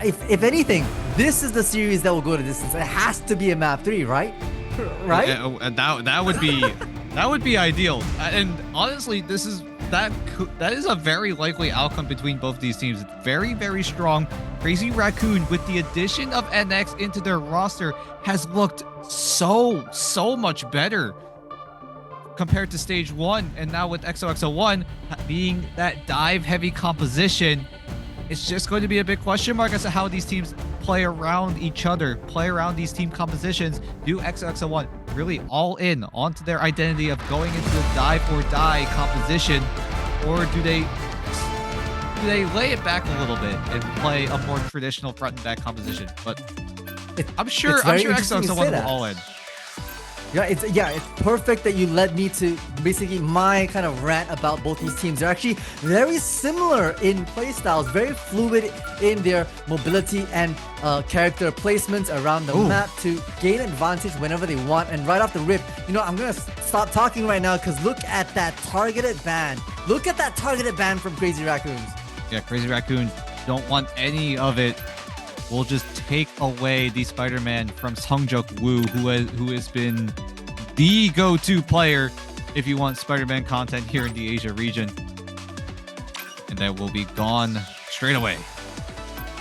if anything, this is the series that will go to distance. It has to be a map 3, right? Right? That would be that would be ideal. And honestly, that is a very likely outcome between both these teams. It's very, very strong. Crazy Raccoon, with the addition of NX into their roster, has looked so much better compared to stage 1. And now with XOXO01 being that dive heavy composition, it's just going to be a big question mark as to how these teams play around each other, play around these team compositions. Do XOXO01 really all in onto their identity of going into a dive or die composition, or do they lay it back a little bit and play a more traditional front and back composition? But I'm sure XOXO01 will all in. Yeah, it's perfect that you led me to basically my kind of rant about both these teams. They're actually very similar in playstyles, very fluid in their mobility and character placements around the map to gain advantage whenever they want. And right off the rip, I'm gonna stop talking right now because look at that targeted ban. Look at that targeted ban from Crazy Raccoons. Yeah, Crazy Raccoon don't want any of it. We'll just take away the Spider-Man from Sungjuk Woo, who has been the go-to player if you want Spider-Man content here in the Asia region. And that will be gone straight away.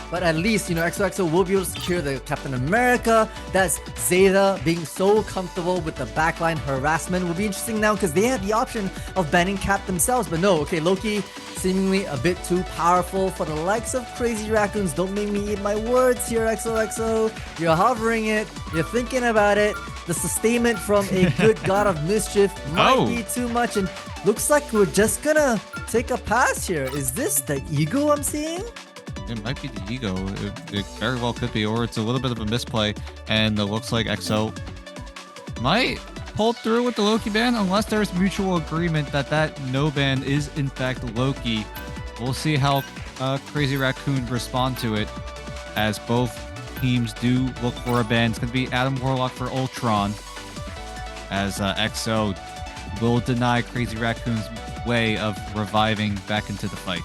But at least, XOXO will be able to secure the Captain America. That's Zeta being so comfortable with the backline harassment. Will be interesting now because they had the option of banning Cap themselves. But no, okay, Loki seemingly a bit too powerful for the likes of Crazy Raccoons. Don't make me eat my words here, XOXO. You're hovering it. You're thinking about it. The sustainment from a good god of mischief might be too much. And looks like we're just gonna take a pass here. Is this the ego I'm seeing? It might be the ego. It very well could be, or it's a little bit of a misplay. And it looks like XO might pull through with the Loki ban unless there's mutual agreement that no ban is in fact Loki. We'll see how Crazy Raccoon respond to it, as both teams do look for a ban. It's going to be Adam Warlock for Ultron, as XO will deny Crazy Raccoon's way of reviving back into the fight.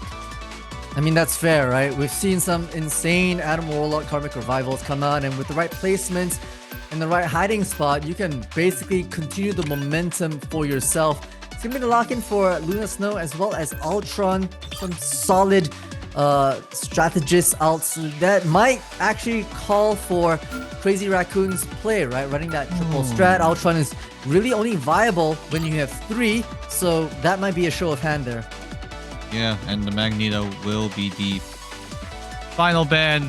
I mean, that's fair, right? We've seen some insane Adam Warlock Karmic Revivals come out, and with the right placements and the right hiding spot, you can basically continue the momentum for yourself. It's going to be the lock-in for Luna Snow as well as Ultron. Some solid strategist outs that might actually call for Crazy Raccoon's play, right? Running that triple strat. Ultron is really only viable when you have 3, so that might be a show of hand there. Yeah, and the Magneto will be the final ban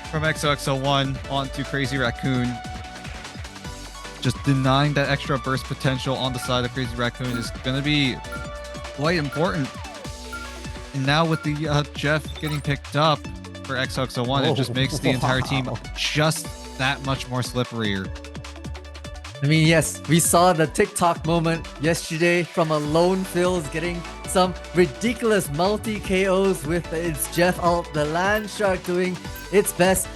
from XOXO01 onto Crazy Raccoon. Just denying that extra burst potential on the side of Crazy Raccoon is going to be quite important. And now with the Jeff getting picked up for XOXO01, it just makes the entire team just that much more slipperier. I mean, yes, we saw the TikTok moment yesterday from a lone Phil's getting some ridiculous multi-KOs with its Jeff ult, the Land Shark doing its best.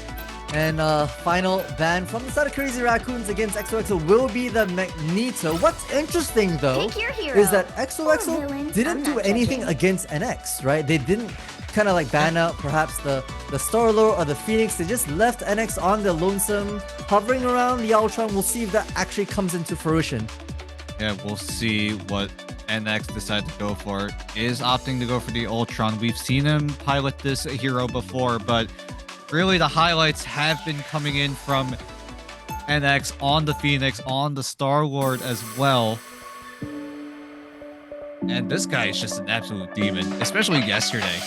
And final ban from the side of Crazy Raccoons against XOXO will be the Magneto. What's interesting though is that XOXO didn't do anything against NX, right? They didn't kind of like ban out perhaps the Star-Lord or the Phoenix. They just left NX on the lonesome, hovering around the Ultron. We'll see if that actually comes into fruition. Yeah, we'll see what NX decides to go for. Is opting to go for the Ultron. We've seen him pilot this hero before, but really the highlights have been coming in from NX on the Phoenix, on the Star-Lord as well. And this guy is just an absolute demon, especially yesterday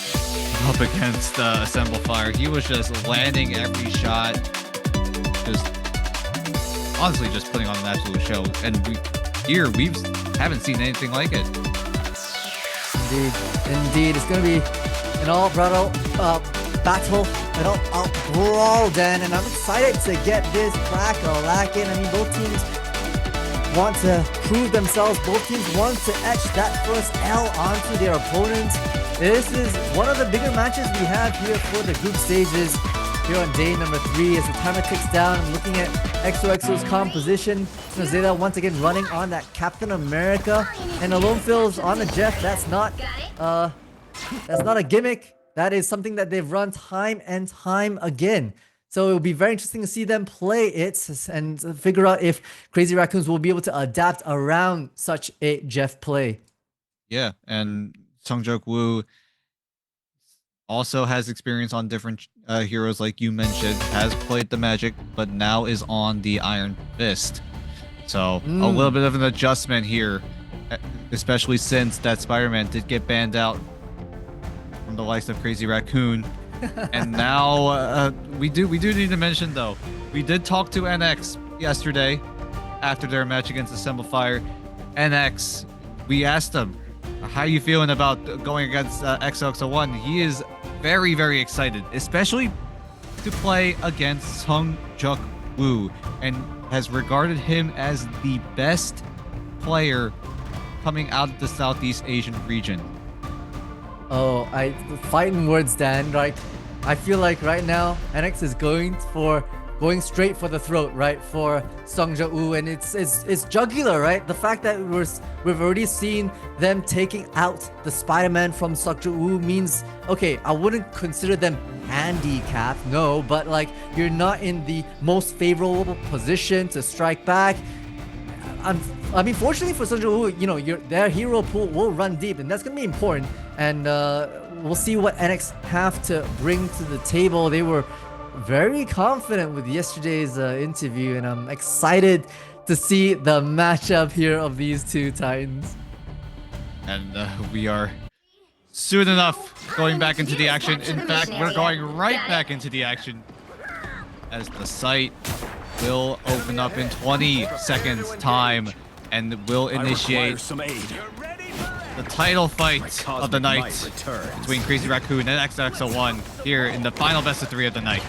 up against Assemble Fire. He was just landing every shot, just honestly just putting on an absolute show. And we haven't seen anything like it. Indeed, it's going to be an all-battle battle, an all-out brawl, Dan, and I'm excited to get this back lacking. I mean, both teams want to prove themselves. Both teams want to etch that first L onto their opponents. This is one of the bigger matches we have here for the group stages here on day number 3. As the timer ticks down, I'm looking at XOXO's composition. Zeta once again running on that Captain America, and Alone Phil's on the Jeff. That's not a gimmick. That is something that they've run time and time again. So it'll be very interesting to see them play it and figure out if Crazy Raccoons will be able to adapt around such a Jeff play. Yeah, and Sungjok Woo also has experience on different heroes, like you mentioned, has played the Magic, but now is on the Iron Fist. So a little bit of an adjustment here, especially since that Spider-Man did get banned out from the likes of Crazy Raccoon. And now we do need to mention, though, we did talk to NX yesterday after their match against Assemble Fire. NX, we asked him, how are you feeling about going against XOXO01? He is very, very excited, especially to play against Sungjok Woo, and has regarded him as the best player coming out of the Southeast Asian region. Oh, fighting words, Dan. Like, I feel like right now NX is going straight for the throat, right, for Sungjok Woo, and it's jugular, right? The fact that we've already seen them taking out the Spider-Man from Sungjok Woo means, okay, I wouldn't consider them handicapped, no, but like, you're not in the most favorable position to strike back. I mean, fortunately for Sungjok Woo, you know, their hero pool will run deep, and that's gonna be important. And we'll see what NX have to bring to the table. They were very confident with yesterday's interview, and I'm excited to see the matchup here of these two Titans. And we are soon enough going back into the action. In fact, we're going right back into the action, as the site will open up in 20 seconds time and will initiate the title fight of the night between Crazy Raccoon and XOXO01 here in the final best of 3 of the night.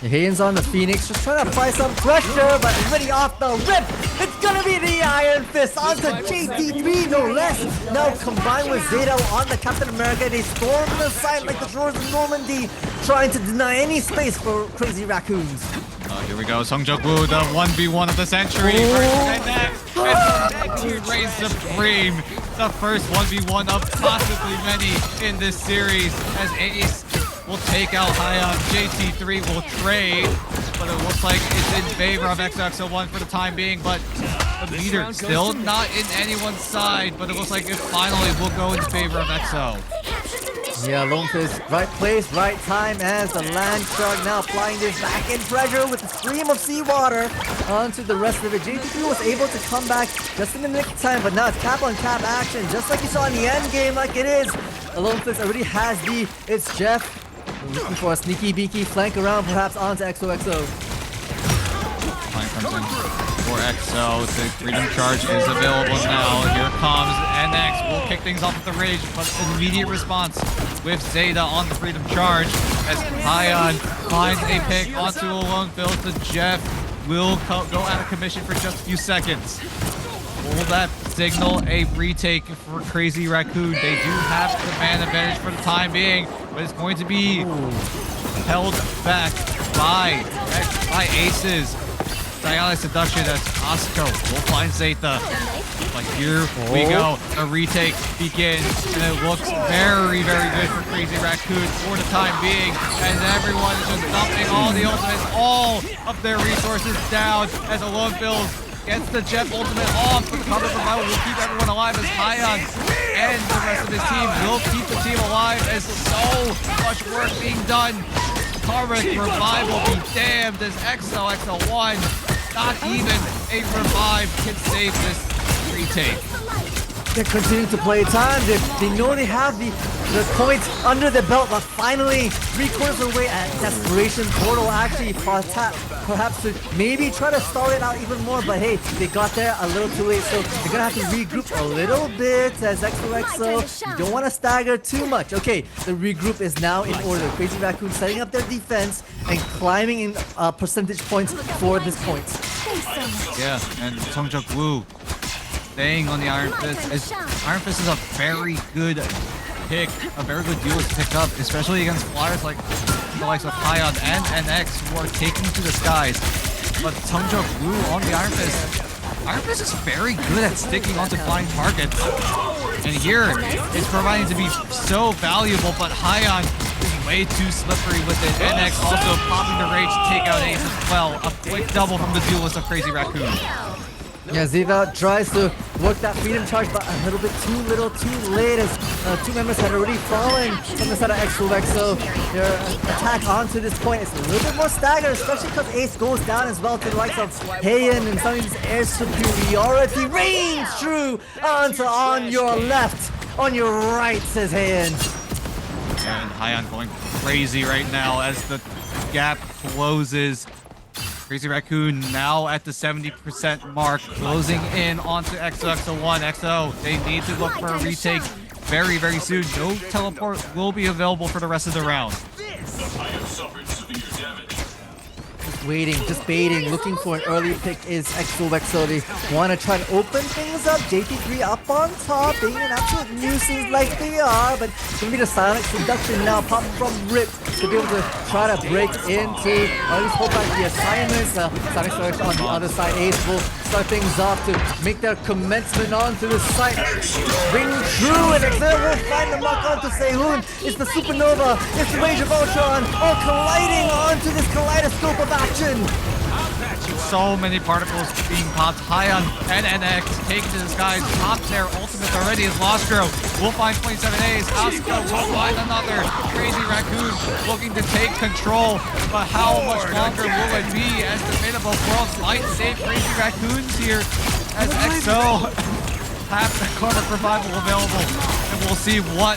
Hands on the Phoenix, just trying to apply some pressure, but already off the rip. It's gonna be the Iron Fist onto JT3, no less. Now combined with Zeta on the Captain America, they storm the site like the shores of Normandy, trying to deny any space for Crazy Raccoons. Here we go, Sungjok Woo, the 1v1 of the century versus NX, and he reigns supreme. The first 1v1 of possibly many in this series, as Ace will take out Hyon. JT3 will trade, but it looks like it's in favor of XOXO01 for the time being, but the leader still not in anyone's side, but it looks like it finally will go in favor of XO. Yeah, Lone Fist, right place, right time, as the Land Shark now applying this back-end pressure with a stream of seawater onto the rest of it. JT3 was able to come back just in the nick of time, but now it's cap-on-cap action, just like you saw in the end game, like it is. The Lone Fist already has it's Jeff. Looking for a sneaky beaky flank around, perhaps onto XOXO. Flank comes in for XO. The Freedom Charge is available now. Here comes NX. Will kick things off with the rage, but an immediate response with Zeta on the Freedom Charge as Hyon finds a pick onto a lone build to Jeff. Will go out of commission for just a few seconds. Will that signal a retake for Crazy Raccoon? They do have the man advantage for the time being, but it's going to be held back by Aces. Dialysis Seduction as Osco will find Zeta. But here we go. The retake begins, and it looks very, very good for Crazy Raccoon for the time being, as everyone is just dumping all the ultimates, all of their resources down as a lone build gets the Jeff ultimate off, but cover the battle will keep everyone alive as Hyon and the rest of his team will keep the team alive, as so much work being done. Karmic Revival be damned, as XOXO01, not even a revive can save this retake. They're continuing to play time. They know they have the points under the belt, but finally 3/4 away at Desperation Portal actually perhaps to maybe try to stall it out even more, but hey, they got there a little too late, so they're gonna have to regroup a little bit as XOXO. You don't want to stagger too much. Okay, the regroup is now in order. Crazy Raccoon setting up their defense and climbing in percentage points for this point. Yeah, and Sungjok Woo staying on the Iron Fist. Iron Fist is a very good pick, a very good duelist to pick up, especially against flyers like the likes of Hyon and NX, who are taking to the skies. But Sungjok Woo on the Iron Fist Iron Fist is very good at sticking onto flying targets. And here, it's providing to be so valuable, but Hyon is way too slippery with it. NX also popping the rage to take out Ace as well. A quick double from the duelist of Crazy Raccoon. Yeah, Ziva tries to work that freedom charge, but a little bit too little, too late, as two members had already fallen from the side of XOXO. Their attack onto this point is a little bit more staggered, especially because Ace goes down as well to the likes of Heian and some of these air superiority. Rains true onto on your left, on your right, says Heian. And Hyon going crazy right now as the gap closes. Crazy Raccoon now at the 70% mark, closing in onto XOXO01. XO, they need to look for a retake very, very soon. No teleport will be available for the rest of the round. Just baiting, looking for an early pick is XOXO. They want to try to open things up. JT3 up on top, being an absolute nuisance like they are, but it's going to be the silent seduction now, pop from Rip to be able to try to break into, or at least hold back the assignments. Sonic Surge on the other side. Ace will start things off to make their commencement onto the site. Ring true, and XO will find the mark onto Sehun. It's the Supernova, it's the Rage of Ultron, all colliding onto this kaleidoscope of action. So many particles being popped. Hyon and NX taken to the skies. Popped their ultimates already as Lostro will find 27 A's. Asuka will find another. Crazy Raccoon looking to take control, but how much longer will it be as the Fate of both worlds might save Crazy Raccoons here as XO have the Karma Revival available, and we'll see what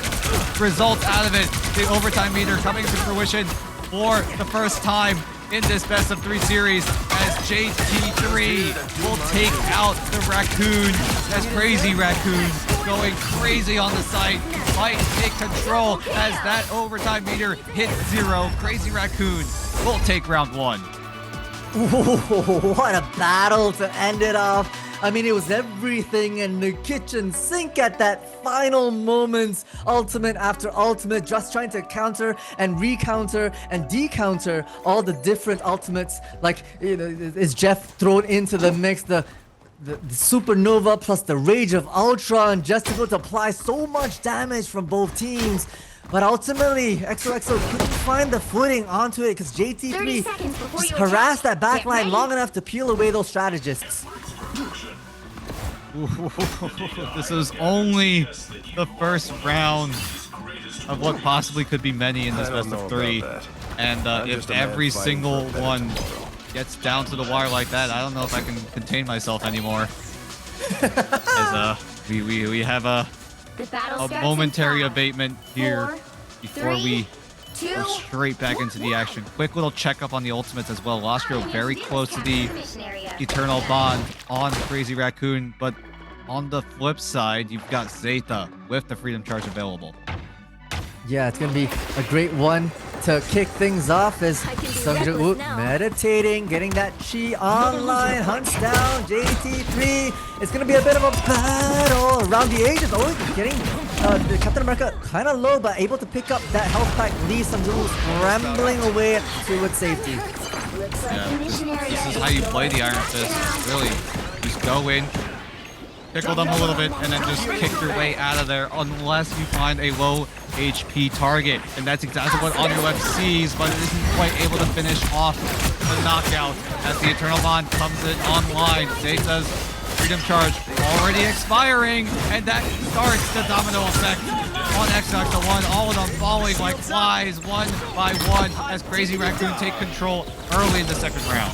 results out of it. The overtime meter coming to fruition for the first time in this best of 3 series as JT3 will take out the Raccoon as Crazy Raccoon going crazy on the site, might take control as that overtime meter hits 0. Crazy Raccoon will take round 1. Ooh, what a battle to end it off. I mean, it was everything in the kitchen sink at that final moments. Ultimate after ultimate, just trying to counter and recounter and decounter all the different ultimates. Like, you know, is Jeff thrown into the mix? The Supernova plus the Rage of Ultron, just to be able to apply so much damage from both teams. But ultimately, XOXO couldn't find the footing onto it because JT3 just harassed that backline long enough to peel away those strategists. This is only the first round of what possibly could be many in this best of 3. And if every single one gets down to the wire like that, I don't know if I can contain myself anymore. As we have a momentary abatement here before we go straight back into the action. Quick little checkup on the ultimates as well. Lostro very close to the Eternal Bond on Crazy Raccoon, but on the flip side, you've got Zeta with the Freedom Charge available. Yeah, it's going to be a great one to kick things off as Sungja meditating, getting that chi online, hunts down JT3. It's going to be a bit of a battle around the edges. Oh, getting the Captain America kind of low, but able to pick up that health pack. Lee Sungja scrambling away to its safety. Yeah, this is how you play the Iron Fist, really. Just go in, pickle them a little bit, and then just kick your way out of there unless you find a low HP target. And that's exactly what Onurlef sees, but it isn't quite able to finish off the knockout as the Eternal Bond comes in online. Zeta's Freedom Charge already expiring, and that starts the domino effect on XOXO01. All of them falling like flies one by one as Crazy Raccoon take control early in the second round.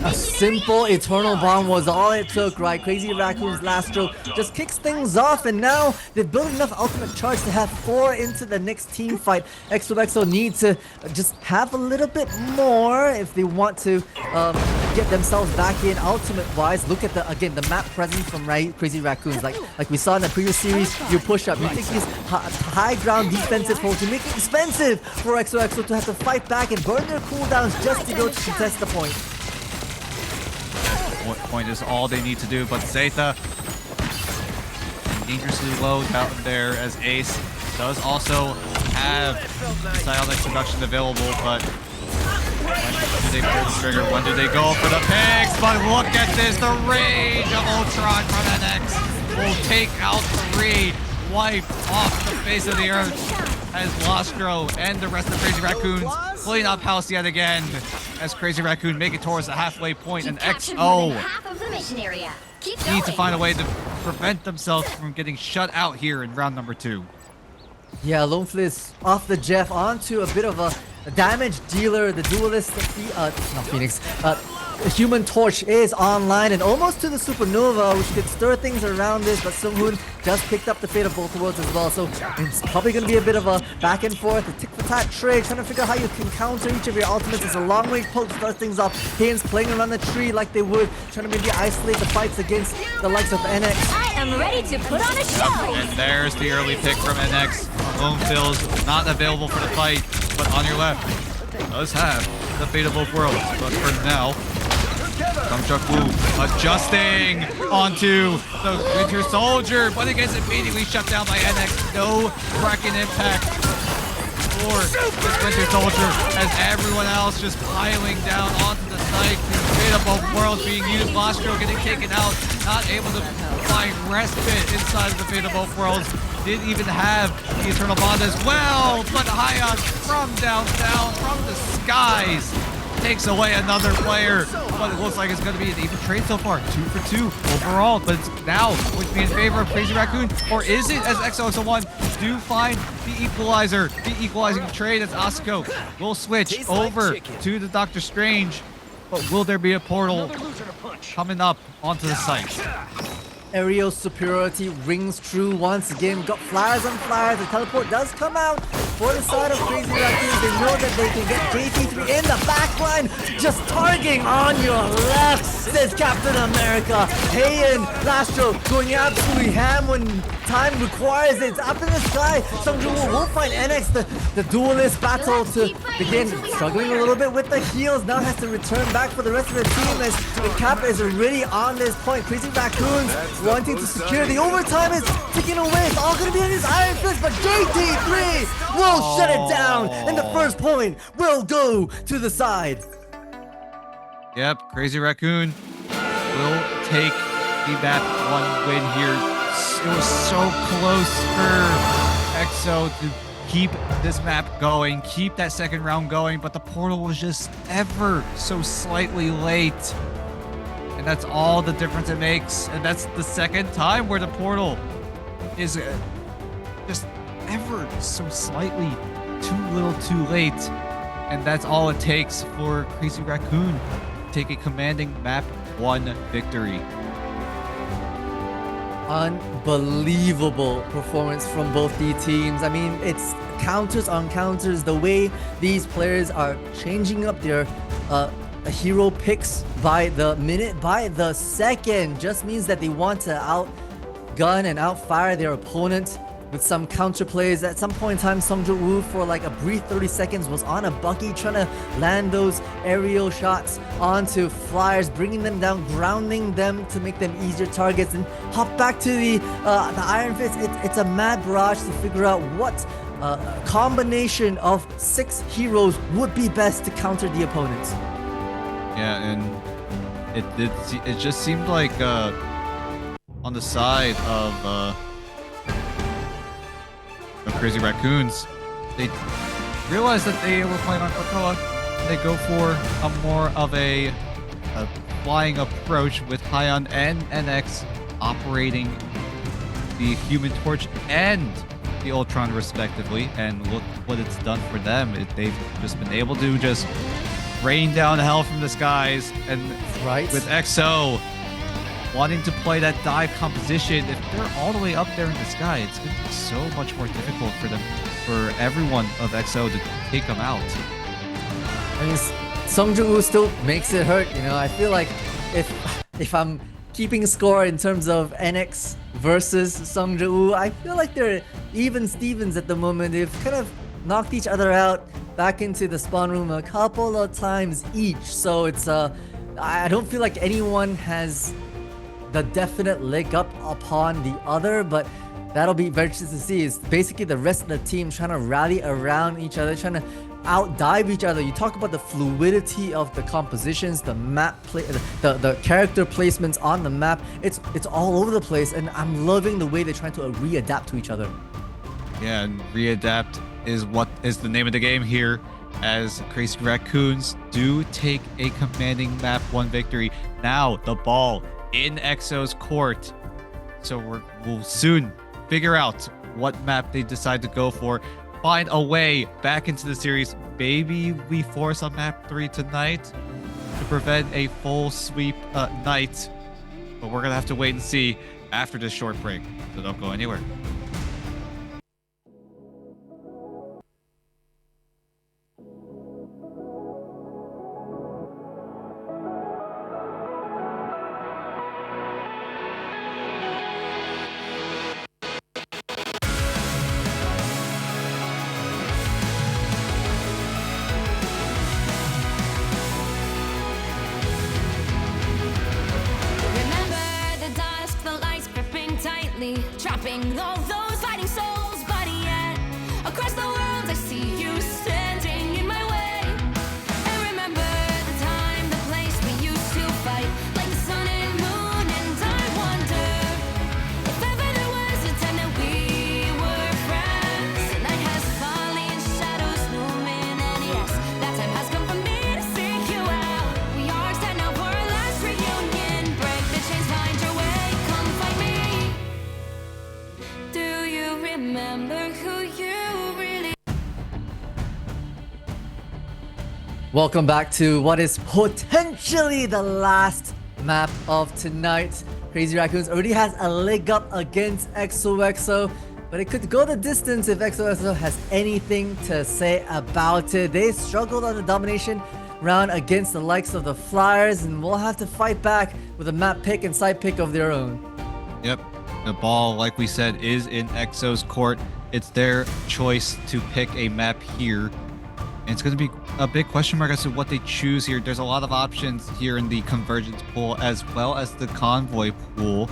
A simple Eternal Bomb was all it took, right? Crazy Raccoon's last stroke just kicks things off, and now they've built enough ultimate charge to have 4 into the next team fight. XOXO need to just have a little bit more if they want to get themselves back in ultimate-wise. Look at the map presence from Crazy Raccoons. Like we saw in the previous series, you push up, you take these high ground defensive holds, you make it expensive for XOXO to have to fight back and burn their cooldowns just to go to contest the point. Point is all they need to do, but Zeta dangerously low down there as Ace does also have Psionic Seduction available, but When do they pull the trigger? When do they go for the picks? But look at this. The rage of Ultron from NX will take out the raid. Wipe off the face of the earth as Lostro and the rest of Crazy Raccoons clean up house yet again as Crazy Raccoon make it towards the halfway point, and XO need to find a way to prevent themselves from getting shut out here in round number 2. Yeah, Lone Fizz off the Jeff onto a bit of a damage dealer. The duelist, not Phoenix, Human Torch is online and almost to the Supernova, which could stir things around this, but Sunghoon just picked up the fate of both worlds as well, so it's probably going to be a bit of a back and forth, a tick-for-tat trade, trying to figure out how you can counter each of your ultimates. It's a long-range poke to start things off. Haynes playing around the tree like they would, trying to maybe isolate the fights against the likes of NX. I am ready to put on a show! And there's the early pick from NX. Lone Fizz not available for the fight, but on your left does have the fate of both worlds, but for now, XOXO01 adjusting onto the Winter Soldier, but it gets immediately shut down by NX. No Kraken impact for this Winter Soldier as everyone else just piling down onto the site. The fate of both worlds being used. Lostro getting taken out, not able to find respite inside of the fate of both worlds. Didn't even have the Eternal Bond as well, but Hyon from down from the skies takes away another player, but it looks like it's going to be an even trade so far. 2 for 2 overall, but it's now going to be in favor of Crazy Raccoon, or is it, as XOXO01 do find the equalizer, the equalizing trade as Asuko will switch over to the Doctor Strange, but will there be a portal coming up onto the site? Aerial superiority rings true once again. Got flyers on flyers. The teleport does come out for the side of Crazy Raccoons. They know that they can get JT3 in the back line. Just targeting on your left, says Captain America. Hey, and Lastro going absolutely ham when time requires it. It's up in the sky. Sunghoon will find NX, the duelist battle to begin. Struggling a little bit with the heals. Now has to return back for the rest of the team as the cap is already on this point. Crazy Raccoons wanting to secure the overtime is ticking away. It's all going to be in his Iron Fist, but JT3 will shut it down, and the first point will go to the side. Yep, Crazy Raccoon will take the map 1 win here. It was so close for XO to keep this map going, keep that second round going, but the portal was just ever so slightly late. And that's all the difference it makes. And that's the second time where the portal is just ever so slightly too little too late. And that's all it takes for Crazy Raccoon to take a commanding map 1 victory. Unbelievable performance from both the teams. I mean, it's counters on counters. The way these players are changing up their hero picks by the minute, by the second, just means that they want to outgun and outfire their opponent with some counter plays. At some point in time, Sunghoon for like a brief 30 seconds was on a Bucky trying to land those aerial shots onto flyers, bringing them down, grounding them to make them easier targets, and hop back to the Iron Fist. It's a mad barrage to figure out what combination of 6 heroes would be best to counter the opponents. Yeah, and it just seemed like on the side of Crazy Raccoons, they realized that they were playing on Krakoa, and they go for a more of a flying approach with Hyon and NX operating the Human Torch and the Ultron respectively, and look what it's done for them. They've just been able to just rain down hell from the skies, and with XO wanting to play that dive composition, if they're all the way up there in the sky, it's going to be so much more difficult for them, for everyone of XO to take them out. I mean, Sunghoon still makes it hurt, you know. I feel like if I'm keeping score in terms of NX versus Sunghoon, I feel like they're even Stevens at the moment. They've kind of knocked each other out back into the spawn room a couple of times each, so it's I don't feel like anyone has the definite leg up upon the other, but that'll be very interesting to see. It's basically the rest of the team trying to rally around each other, trying to out dive each other. You talk about the fluidity of the compositions, the map play, the character placements on the map. It's all over the place, and I'm loving the way they're trying to readapt to each other. Yeah, and readapt is what is the name of the game here, as Crazy Raccoons do take a commanding map 1 victory. Now the ball in EXO's court, so we'll soon figure out what map they decide to go for, find a way back into the series. Maybe we force a map 3 tonight to prevent a full sweep night, but we're gonna have to wait and see after this short break, so don't go anywhere. Trapping all those fighting souls, but yet across the world I see you standing in my way. And remember the time, the place we used to fight, like the sun and moon. And I wonder if ever there was a time that we were friends. The night has fallen and shadows looming, and yes, that time has come for me to seek you out. We are set now for our last reunion. Break the chains, find your way, come find me. Do you remember who you really... Welcome back to what is potentially the last map of tonight. Crazy Raccoons already has a leg up against XOXO, but it could go the distance if XOXO has anything to say about it. They struggled on the domination round against the likes of the Flyers, and will have to fight back with a map pick and side pick of their own. Yep. The ball, like we said, is in EXO's court. It's their choice to pick a map here. And it's going to be a big question mark as to what they choose here. There's a lot of options here in the convergence pool as well as the convoy pool.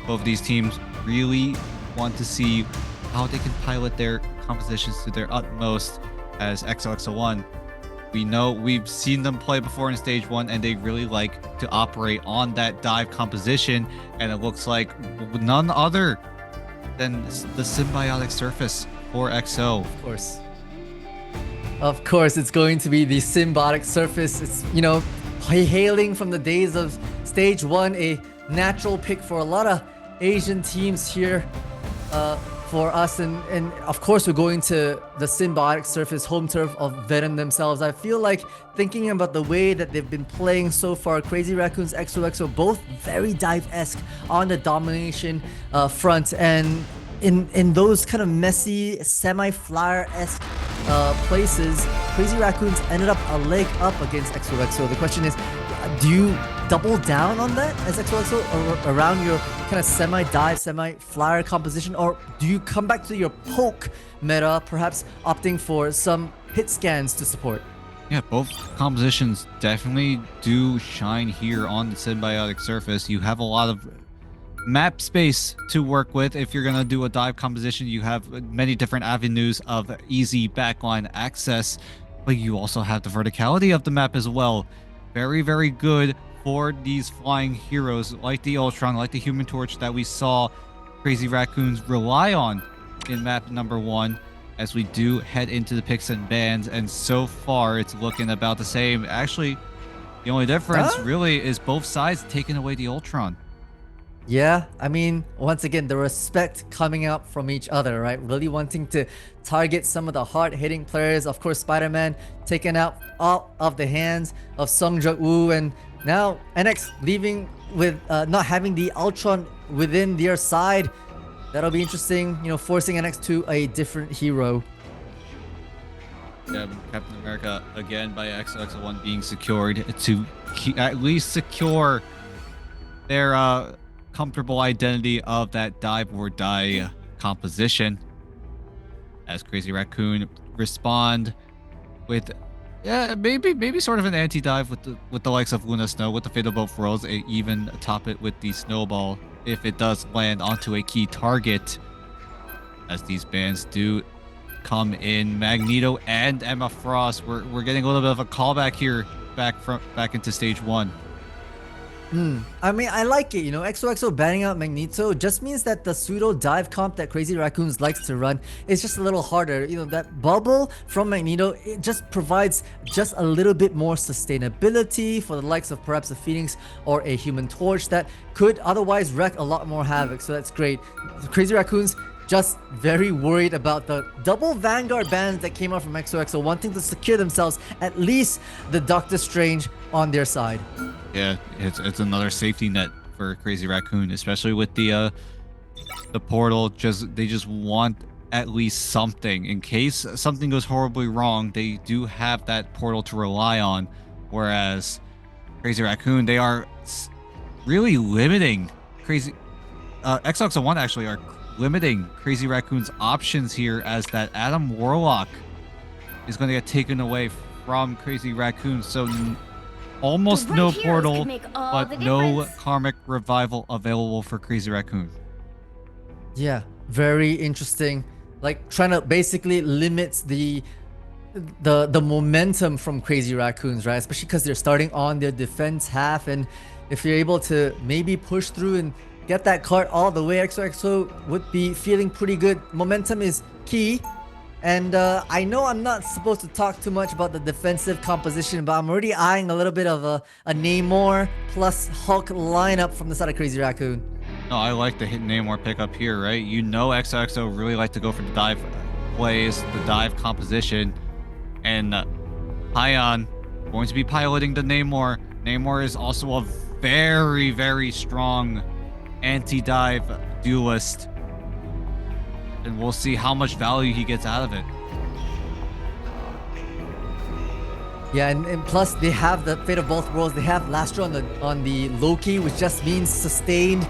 Both of these teams really want to see how they can pilot their compositions to their utmost. As XOXO01, we know we've seen them play before in stage 1, and they really like to operate on that dive composition, and it looks like none other than the symbiotic surface for XO. Of course, it's going to be the symbiotic surface. It's, you know, hailing from the days of stage 1, a natural pick for a lot of Asian teams here. For us, and of course we're going to the symbiotic surface, home turf of Venom themselves. I feel like, thinking about the way that they've been playing so far, Crazy Raccoons, XOXO, both very dive-esque on the domination front, and in those kind of messy semi-flyer-esque places, Crazy Raccoons ended up a leg up against XOXO. The question is, do you double down on that as XOXO or around your kind of semi-dive, semi-flyer composition, or do you come back to your poke meta, perhaps opting for some hit scans to support? Yeah, both compositions definitely do shine here on the symbiotic surface. You have a lot of map space to work with. If you're going to do a dive composition, you have many different avenues of easy backline access, but you also have the verticality of the map as well. Very, very good for these flying heroes like the Ultron, like the Human Torch that we saw Crazy Raccoons rely on in map number 1, as we do head into the picks and bans, and so far it's looking about the same. Actually, the only difference really is both sides taking away the Ultron. Yeah, I mean, once again, the respect coming out from each other, right? Really wanting to target some of the hard-hitting players. Of course, Spider-Man taken out of the hands of Sung Jung-woo, and now NX leaving with not having the Ultron within their side. That'll be interesting, you know, forcing NX to a different hero. Yeah, Captain America again by XOXO01 being secured to at least secure their comfortable identity of that dive or die composition, as Crazy Raccoon respond with maybe sort of an anti-dive with the likes of Luna Snow, with the Fatal Bolt Rolls, even top it with the Snowball if it does land onto a key target, as these bans do come in. Magneto and Emma Frost. We're getting a little bit of a callback here back into stage 1. I mean, I like it, you know, XOXO banning out Magneto just means that the pseudo dive comp that Crazy Raccoons likes to run is just a little harder. You know, that bubble from Magneto, it just provides just a little bit more sustainability for the likes of perhaps a Phoenix or a Human Torch that could otherwise wreak a lot more havoc, so that's great. Crazy Raccoons just very worried about the double Vanguard bans that came out from XOXO, wanting to secure themselves at least the Doctor Strange on their side. Yeah, it's another safety net for Crazy Raccoon, especially with the portal. They just want at least something in case something goes horribly wrong. They do have that portal to rely on, whereas Crazy Raccoon, they are really limiting XOXO01 actually are limiting Crazy Raccoon's options here, as that Adam Warlock is going to get taken away from Crazy Raccoon. So almost no portal, but no karmic revival available for Crazy Raccoon. Yeah, very interesting. Like trying to basically limit the momentum from Crazy Raccoons, right? Especially because they're starting on their defense half, and if you're able to maybe push through and get that card all the way, XOXO would be feeling pretty good. Momentum is key. And I know I'm not supposed to talk too much about the defensive composition, but I'm already eyeing a little bit of a Namor plus Hulk lineup from the side of Crazy Raccoon. No, I like the hit Namor pickup here, right? You know XOXO really like to go for the dive plays, the dive composition. And Pion going to be piloting the Namor. Namor is also a very, very strong anti-dive duelist. And we'll see how much value he gets out of it. Yeah, and plus they have the Fate of Both Worlds. They have Lastra on the Loki, which just means sustained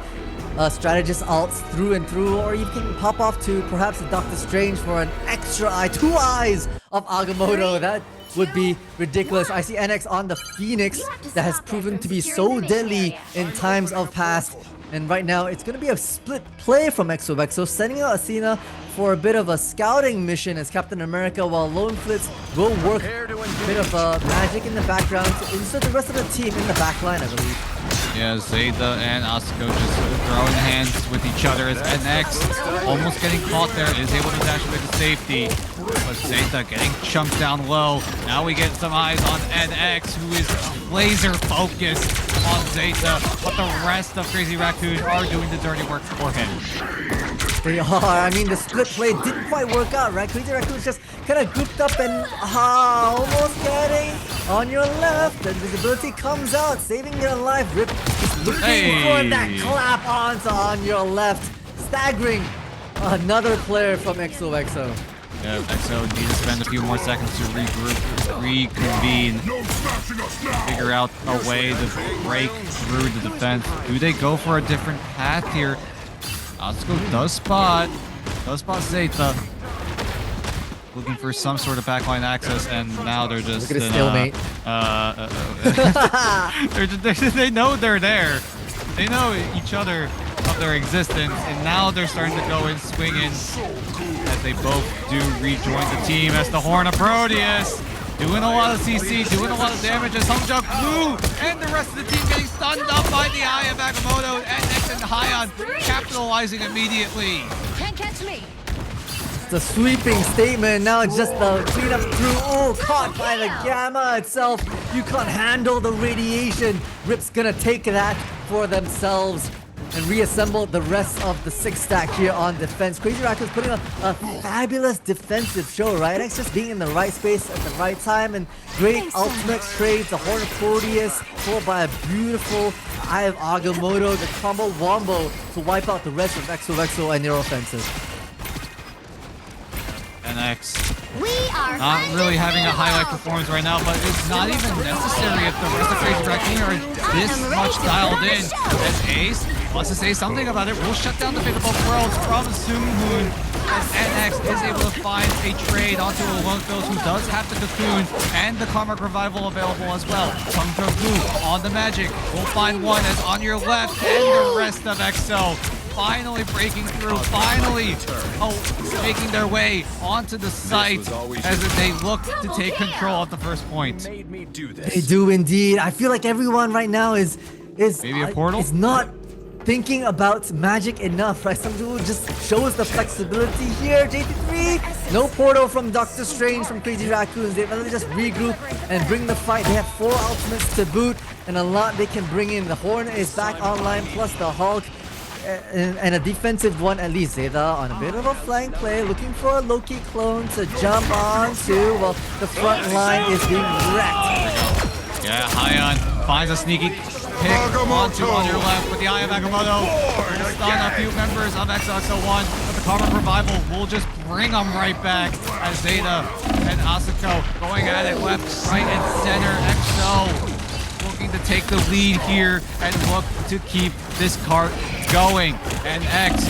strategist alts through and through, or you can pop off to perhaps the Doctor Strange for an extra eye, 2 eyes of Agamotto. That would be ridiculous. I see NX on the Phoenix that has proven to be so deadly in times of past. And right now, it's going to be a split play from XOXO, sending out Athena for a bit of a scouting mission as Captain America, while Lone Flitz will work a bit of magic in the background to insert the rest of the team in the back line, I believe. Yeah, Zeta and Asuko just throwing hands with each other as NX almost getting caught there, is able to dash away to safety. But Zeta getting chunked down low. Now we get some eyes on NX, who is laser focused on Zeta, but the rest of Crazy Raccoon are doing the dirty work for him. They are. I mean, the split play didn't quite work out, right? Crazy Raccoon's just kind of grouped up and almost getting on your left. And visibility comes out, saving your life. Rip is looking for that clap on your left. Staggering another player from XOXO. Yeah, XO needs to spend a few more seconds to regroup, reconvene, figure out a way to break through the defense. Do they go for a different path here? Asuko does spot Zeta, looking for some sort of backline access, and now they're just look at a stalemate. They know they're there. They know each other of their existence, and now they're starting to go in swinging as they both do rejoin the team as the Horn of Proteus doing a lot of CC, doing a lot of damage as Hongja Blue and the rest of the team getting stunned up by the Eye of Agamotto, and Nex and Hyon capitalizing immediately. Can't catch me. It's a sweeping statement. Now it's just the cleanup through. Oh, caught by the Gamma itself. You can't handle the radiation. Rip's gonna take that for themselves and reassemble the rest of the 6-stack here on defense. Crazy Raccoon's putting on a fabulous defensive show, right? It's just being in the right space at the right time, and great ultimate trades. The Horn of Proteus followed by a beautiful Eye of Agamotto, the combo wombo to wipe out the rest of XOXO and their offensive. NX We are not really having a highlight performance right now, but it's not even necessary if the rest of Crazy Raccoon are this much dialed in. As Ace wants to say something about it, we'll shut down the Fate of Both Worlds from Sunghoon, as NX is able to find a trade onto a Lone Phils, who does have the Cocoon and the Karmic Revival available as well. Hongja Blue on the magic will find one as on your left, and the rest of XO finally breaking through, finally making their way onto the site as they look to take control of the first point. They do indeed. I feel like everyone right now is Maybe a portal? is not thinking about magic enough, right? Some people just shows the flexibility here. JT3, no portal from Doctor Strange, from Crazy Raccoons. They rather just regroup and bring the fight. They have 4 ultimates to boot and a lot they can bring in. The Horn is back online, plus the Hulk. And a defensive one at least. Zeta on a bit of a flank play, looking for a Loki clone to jump onto. Well, the front line is being wrecked. Yeah, Hyon finds a sneaky pick onto on your left with the Eye of Agamotto. Stun a few members of XOXO01, but the Karma Revival will just bring them right back as Zeta and Asuko going at it left, right, and center. XO looking to take the lead here and look to keep this cart going. And X,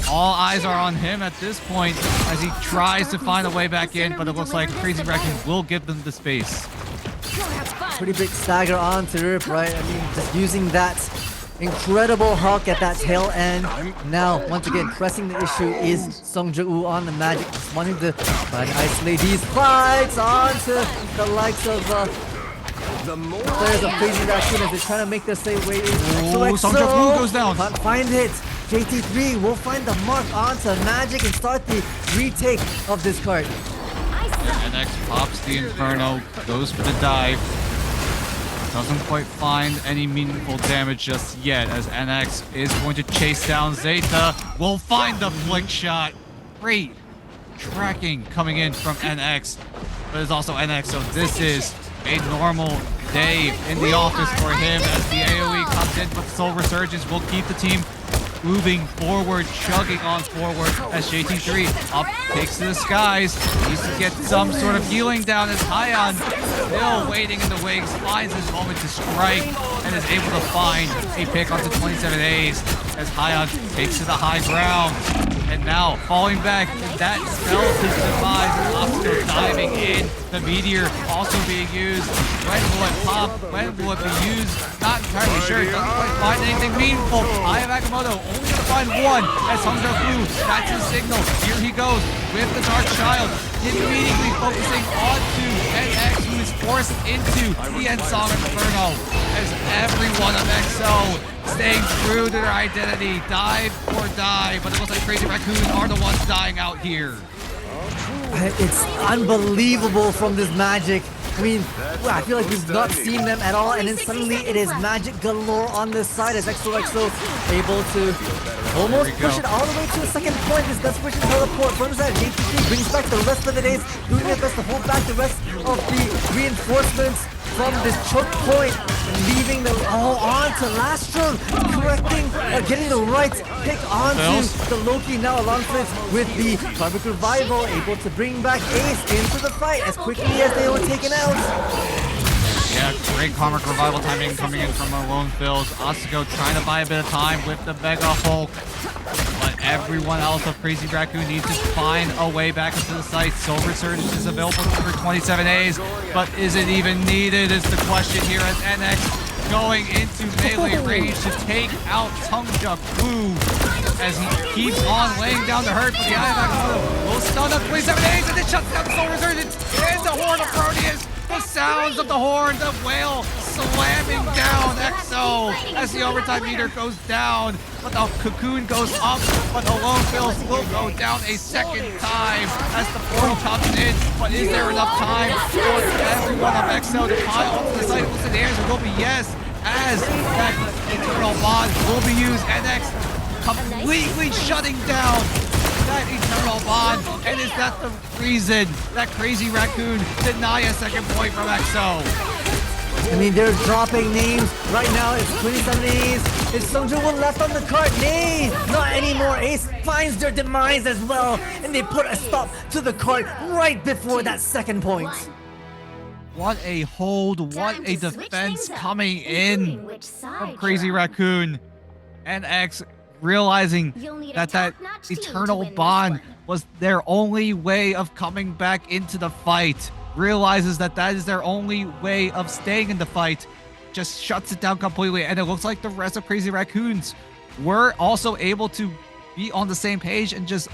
all eyes are on him at this point as he tries to find a way back in, but it looks like Crazy Raccoon will give them the space. Pretty big stagger onto Rip, right? I mean, just using that incredible Hulk at that tail end. Now, once again, pressing the issue is Songja-woo on the magic, just wanting to try to isolate these fights onto the likes of players of Crazy Raccoon as they're trying to make their way in. So Songja-woo goes down. Can't find it. JT3 will find the mark onto magic and start the retake of this card. NX pops the Inferno, goes for the dive. Doesn't quite find any meaningful damage just yet as NX is going to chase down Zeta. Will find the flick shot. Great tracking coming in from NX. But it's also NX, so this is a normal day in the office for him as the AoE comes in, but Soul Resurgence will keep the team moving forward, chugging on forward as JT3 up, takes to the skies, needs to get some sort of healing down as Hyon, still waiting in the wings, finds his moment to strike and is able to find a pick onto 27As as Hyon takes to the high ground. And now falling back, that spells his demise. Asuko diving in, the meteor also being used. When will it pop? When will it be used? Not entirely sure. Doesn't quite find anything meaningful. Eye of Agamotto only gonna find one as Songja-woo, that's his signal. Here he goes with the Dark Child, immediately focusing onto NX, who is forced into the Ensong Inferno as everyone of XO staying true to their identity, dive or die, but it looks like Crazy Raccoon are the ones dying out here. It's unbelievable from this magic. I mean, I feel like we've not seen them at all, and then suddenly it is magic galore on this side as XOXO able to almost push it all the way to the second point. This desperation teleport from that JTC brings back the rest of the days, doing their best to hold back the rest of the reinforcements from this choke point, leaving them all on to Lastrum, correcting, getting the right pick onto the Loki now alongside with the Karmic Revival, able to bring back Ace into the fight as quickly as they were taken out. Yeah, great Karmic Revival timing coming in from Lone Phils. Asuko trying to buy a bit of time with the Mega Hulk. But everyone else of Crazy Raccoon needs to find a way back into the site. Soul Resurgence is available for 27As, but is it even needed is the question here as NX going into melee range to take out Songja-woo as he keeps on laying down the hurt for the Eye of Agamotto. Will stun up 27As and then shuts down the Soul Resurgence and the Horn of Proteus. The sounds of the horn, the whale slamming down XO as the overtime meter goes down, but the cocoon goes up, but the Lone Phils will go down a second time as the portal comes in. But is there enough time for everyone of XO to pile onto the site? Listen, the answer will be yes, as that eternal bond will be used. NX completely shutting down that eternal bond, and is that the reason that Crazy Raccoon deny a second point from XO? I mean, they're dropping names right now. It's 27 Ace. It's Songja-woo left on the card. Nay, not anymore. Ace finds their demise as well, and they put a stop to the card right before that second point. What a hold, what a defense coming in from Crazy Raccoon. NX realizing that eternal bond was their only way of coming back into the fight, realizes that is their only way of staying in the fight, just shuts it down completely. And it looks like the rest of Crazy Raccoons were also able to be on the same page and just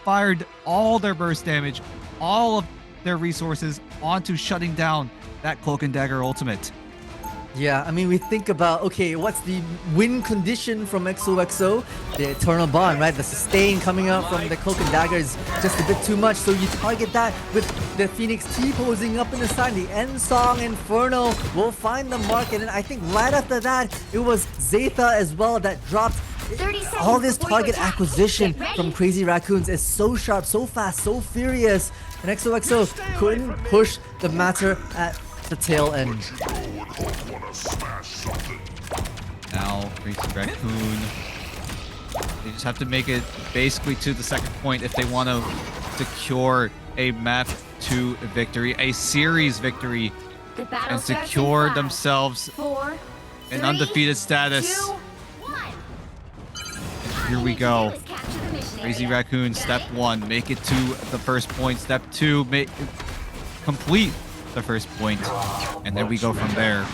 fired all their burst damage, all of their resources onto shutting down that Cloak and Dagger ultimate. Yeah, I mean, we think about, okay, what's the win condition from XOXO? The Eternal Bond, right? The sustain coming out from the Cloak and Dagger is just a bit too much, so you target that with the Phoenix T-posing up in the side. The End Song Inferno will find the mark, and then I think right after that, it was Zeta as well that dropped. All this target acquisition from Crazy Raccoons is so sharp, so fast, so furious, and XOXO couldn't push the matter at the tail end. Now, Crazy Raccoon, they just have to make it basically to the second point if they want to secure a map 2 victory, a series victory, and secure themselves an undefeated status. Here we go. Crazy Raccoon, step 1, make it to the first point. Step 2, complete the first point. And then we go from there.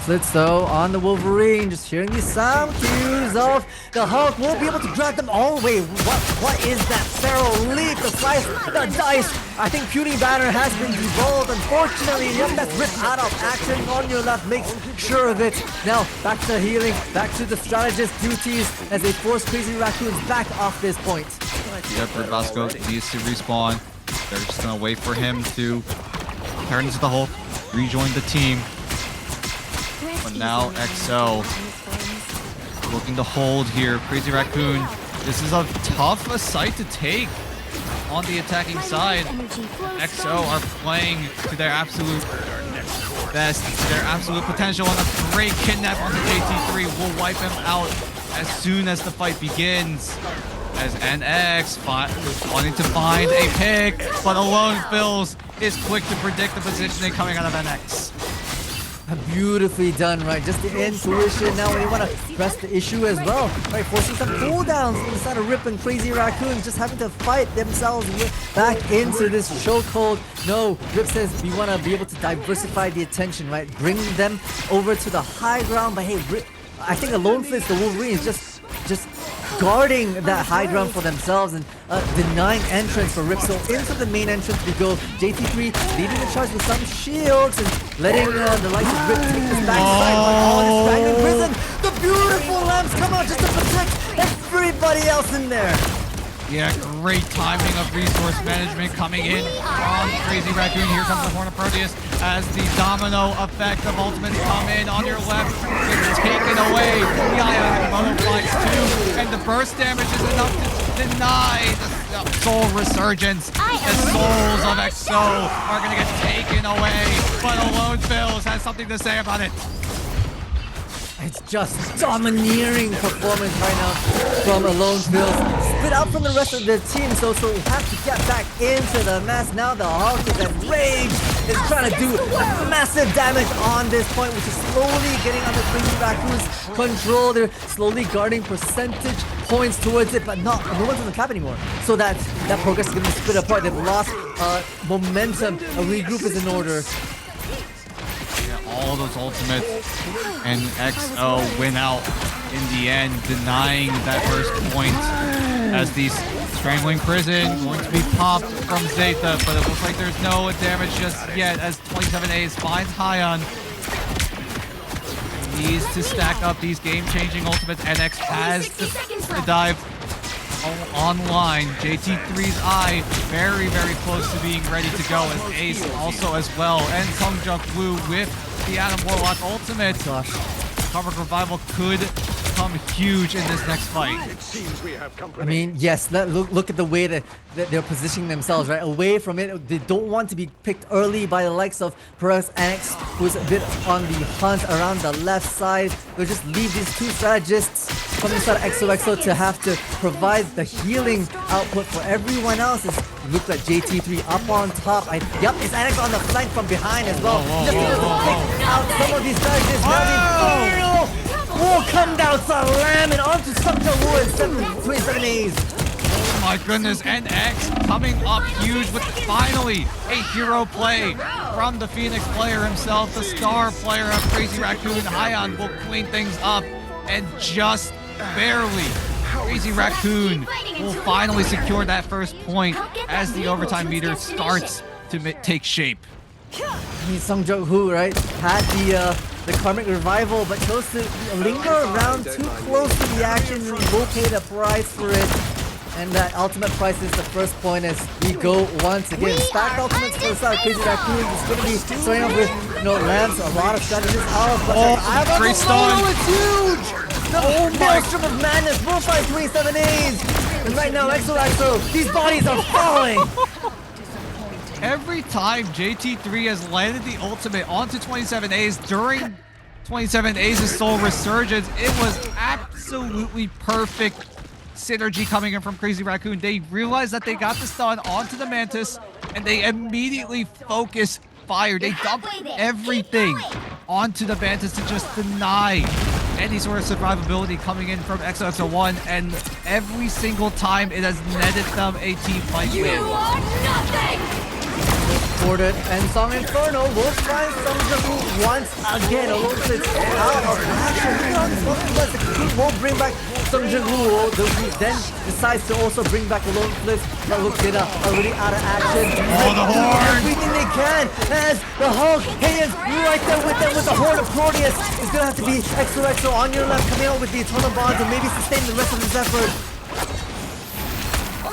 Flitz though on the Wolverine, just hearing these sound cues of the Hulk won't be able to drag them all the way. What is that Pharaoh leap, the slice, the dice? I think Puny Banner has been devolved, unfortunately. Yep, that's ripped out of action on your left, makes sure of it. Now back to healing, back to the strategist duties as they force Crazy Raccoons back off this point. Yep, Ribasco needs to respawn. They're just gonna wait for him to turn into the Hulk, rejoin the team. But now XO looking to hold here. Crazy Raccoon, this is a tough site to take on the attacking side. XO are playing to their absolute best, to their absolute potential, and a great kidnap on the JT3 will wipe him out as soon as the fight begins. As NX wanting to find a pick, but Alone Fills is quick to predict the positioning coming out of NX. Beautifully done, right? Just the intuition. Now when you want to press the issue as well, right? Forcing some cooldowns inside of Rip and Crazy Raccoon, just having to fight themselves back into this chokehold. No, Rip says we want to be able to diversify the attention, right? Bring them over to the high ground. But hey, Rip, I think Alone Fist, the Wolverine, is just guarding that high ground for themselves and denying entrance for Rip. So into the main entrance we go. JT3 leading the charge with some shields and letting the likes of Rip take this backside. All is stagnant prison. The beautiful lamps come out just to protect everybody else in there. Yeah, great timing of resource management coming in from Crazy Raccoon. Here comes the Horn of Proteus as the domino effect of ultimates come in on your left. It's taken away. The Ion Butterflies too. And the burst damage is enough to deny the soul resurgence. The souls of XO are going to get taken away. But Alone Fills has something to say about it. It's just domineering performance right now from Alone Fills. Split out from the rest of the team, so have to get back into the mess. Now the Hulk is enraged. It's trying to do massive damage on this point, which is slowly getting under Crazy Raccoon's control. They're slowly guarding percentage points towards it, but no one's on the cap anymore. So that progress is going to be split apart. They've lost momentum. A regroup is in order. All those ultimates, and XO win out in the end, denying that first point as the Strangling Prison going to be popped from Zeta, but it looks like there's no damage just yet as 27A's finds Hyon. Needs to stack up these game-changing ultimates. NX has the dive online. JT3's eye very, very close to being ready to go, as Ace also as well, and Songjung Woo with the Adam Warlock ultimate. Gosh. Covered Revival could come huge in this next fight. I mean, yes, look at the way that they're positioning themselves, right? Away from it. They don't want to be picked early by the likes of perhaps NX, who's a bit on the hunt around the left side. They'll just leave these two strategists from inside of XOXO to have to provide the healing output for everyone else. It looks like JT3 up on top. Yep, it's NX on the flank from behind as well. Just able to pick out some of these strategists. Now the will come down, slam and onto Songjung Woo and 27A's. Oh my goodness, NX coming up huge with finally a hero play from the Phoenix player himself, the star player of Crazy Raccoon. Hyon will clean things up and just barely, Crazy Raccoon will finally secure that first point as the overtime meter starts to take shape. I mean, Song Jung-hoo, right, had the karmic revival, but chose to linger around too close to the action and will pay the price for it. And that ultimate price is the first point as we go once again. Stacked ultimates for the side. Crazy Raccoon is going to be starting off with, Lance, a lot of strategies out. But great stun. It's huge! The whole maelstrom of madness will find 27 A's. And right now, XOXO, these bodies are falling. Every time JT3 has landed the ultimate onto 27 A's during 27 A's Soul Resurgence, it was absolutely perfect synergy coming in from Crazy Raccoon. They realized that they got the stun onto the Mantis, and they immediately focus fire. They dump everything onto the Mantis to just deny any sort of survivability coming in from XOXO01, and every single time it has netted them a team fight win. You are nothing! Supported, and Song Inferno will find Song Jung-woo once again. Alone sits out of action. Will bring back Song Jung-woo, who then decides to also bring back Alone Flips, but Lukina already out of action. Oh, the horn! Everything they can as the Hulk is right there with them with the Horn of Proteus. It's gonna have to be XOXO on your left coming out with the Eternal Bonds and maybe sustain the rest of his effort.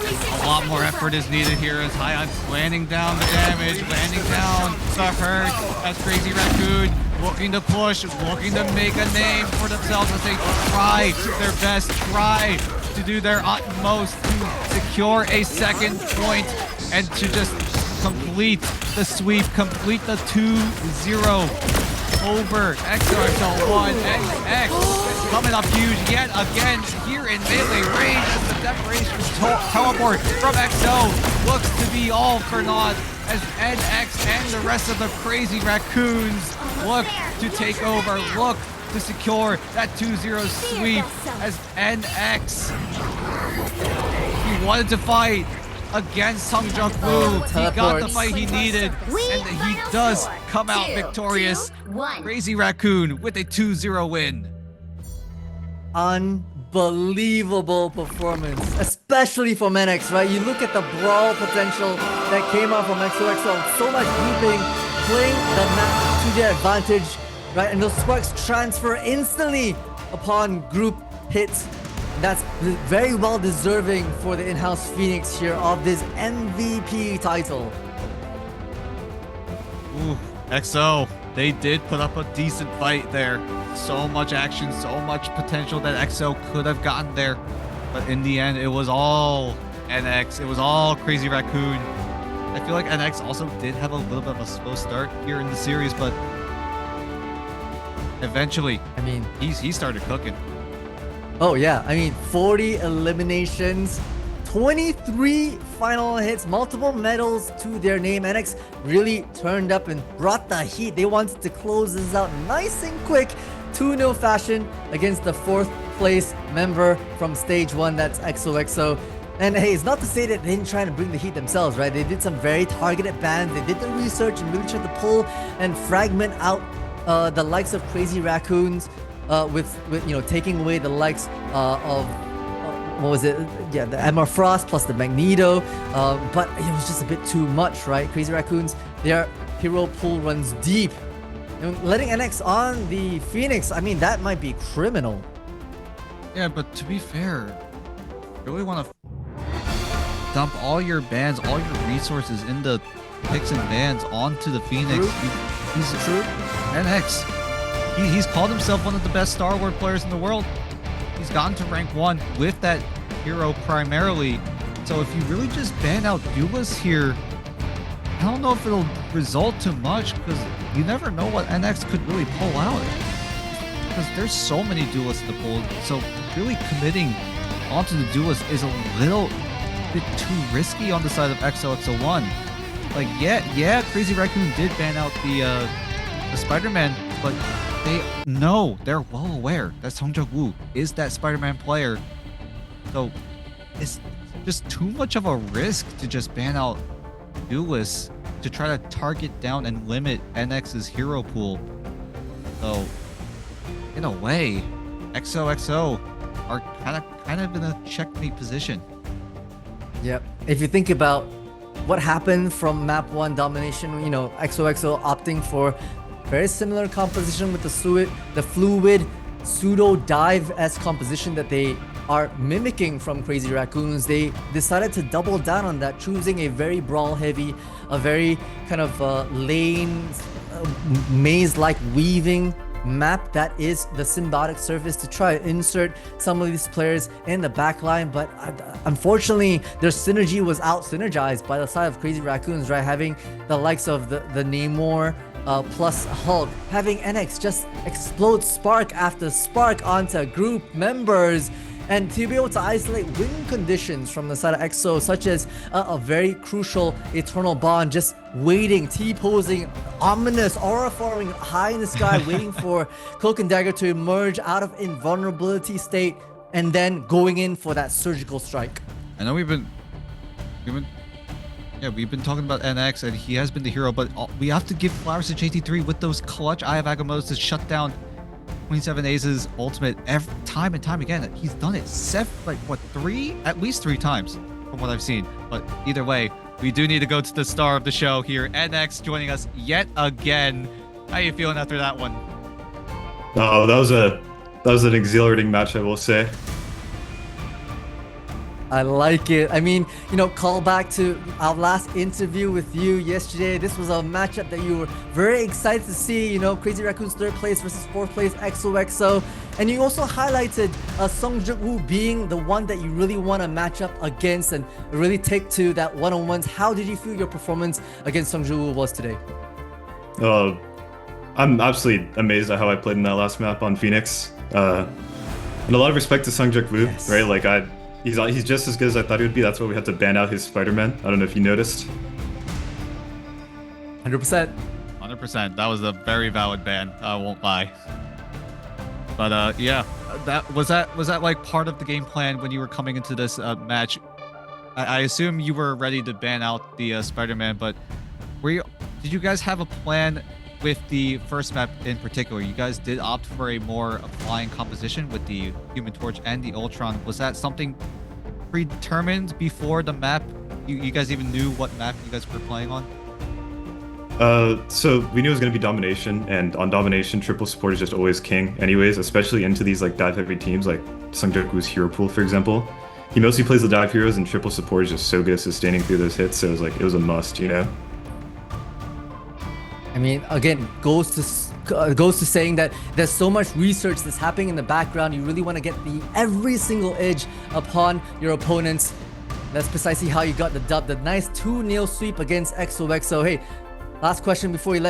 A lot more effort is needed here as High-On's landing down the damage, landing down the hurt as Crazy Raccoon looking to push, looking to make a name for themselves as they try their best, try to do their utmost to secure a second point and to just complete the sweep, complete the 2-0 over XOXO01. X coming up huge yet again here in melee range as the Desperation teleport from XO looks to be all for naught as NX and the rest of the Crazy Raccoons look to take over, look to secure that 2-0 sweep as NX, he wanted to fight against Sung Jung-woo. He got the fight he needed, and he does come out victorious. Crazy Raccoon with a 2-0 win. Unbelievable performance, especially from NX, right? You look at the brawl potential that came out from XOXO, so much grouping, playing the match to their advantage, right? And those sparks transfer instantly upon group hits. That's very well deserving for the in-house Phoenix here of this MVP title. Ooh, XO, they did put up a decent fight there. So much action, so much potential that XO could have gotten there. But in the end, it was all NX. It was all Crazy Raccoon. I feel like NX also did have a little bit of a slow start here in the series, but eventually, I mean, he started cooking. oh yeah, I mean, 40 eliminations, 23 final hits, multiple medals to their name. NX really turned up and brought the heat. They wanted to close this out nice and quick, 2-0 fashion against the 4th place member from stage 1, that's XOXO. And hey, it's not to say that they didn't try to bring the heat themselves, right? They did some very targeted bans. They did the research and really tried to pull and fragment out the likes of Crazy Raccoons, with taking away the likes of what was it? Yeah, the Emma Frost plus the Magneto. But it was just a bit too much, right? Crazy Raccoons, their hero pool runs deep. And letting NX on the Phoenix, I mean, that might be criminal. Yeah, but to be fair, you really want to dump all your bans, all your resources into picks and bans onto the Phoenix. He's True. NX. He's called himself one of the best Star Wars players in the world. He's gotten to rank 1 with that hero primarily. So if you really just ban out duelists here, I don't know if it'll result too much, because you never know what NX could really pull out. Because there's so many duelists to pull, so really committing onto the duelist is a little bit too risky on the side of XOXO01. Like, yeah, Crazy Raccoon did ban out the Spider-Man, but they're well aware that Song Jung-woo is that Spider-Man player. So it's just too much of a risk to just ban out duelists to try to target down and limit NX's hero pool. So in a way, XOXO are kind of in a checkmate position. Yep. If you think about what happened from map 1 domination, you know, XOXO opting for very similar composition with the fluid pseudo dive-esque composition that they are mimicking from Crazy Raccoons. They decided to double down on that, choosing a very brawl heavy, a very kind of lane maze-like weaving map that is the symbiotic surface to try to insert some of these players in the backline. But unfortunately, their synergy was out synergized by the side of Crazy Raccoons, right? Having the likes of the Namor plus Hulk, having NX just explode spark after spark onto group members, and to be able to isolate win conditions from the side of EXO, such as a very crucial Eternal Bond just waiting, T-posing, ominous, aura forming high in the sky, waiting for Cloak and Dagger to emerge out of invulnerability state, and then going in for that surgical strike. I know we've been talking about NX, and he has been the hero, but we have to give flowers to JT3 with those clutch Eye of Agamottos to shut down 27 Ace's ultimate time and time again. He's done it at least three times from what I've seen. But either way, we do need to go to the star of the show here. NX joining us yet again. How are you feeling after that one? Oh, that was an exhilarating match, I will say. I like it. I mean, you know, call back to our last interview with you yesterday. This was a matchup that you were very excited to see, you know, Crazy Raccoon's 3rd place versus 4th place XOXO. And you also highlighted Woo being the one that you really want to match up against and really take to that one-on-ones. How did you feel your performance against Woo was today? I'm absolutely amazed at how I played in that last map on Phoenix. And a lot of respect to Woo, yes. Right? Like, He's just as good as I thought he would be. That's why we had to ban out his Spider-Man. I don't know if you noticed. 100%. 100%. That was a very valid ban. I won't lie. But yeah, was that like part of the game plan when you were coming into this match? I assume you were ready to ban out the Spider-Man, but did you guys have a plan with the first map in particular? You guys did opt for a more flying composition with the Human Torch and the Ultron. Was that something predetermined before the map? You guys even knew what map you guys were playing on? So we knew it was going to be Domination, and on Domination, triple support is just always king anyways, especially into these like dive-heavy teams like Woo's hero pool, for example. He mostly plays the dive heroes, and triple support is just so good at sustaining through those hits, so it was a must, you know? I mean, again, goes to saying that there's so much research that's happening in the background. You really want to get every single edge upon your opponents. That's precisely how you got the dub. The nice 2-0 sweep against XOXO. Hey, last question before we let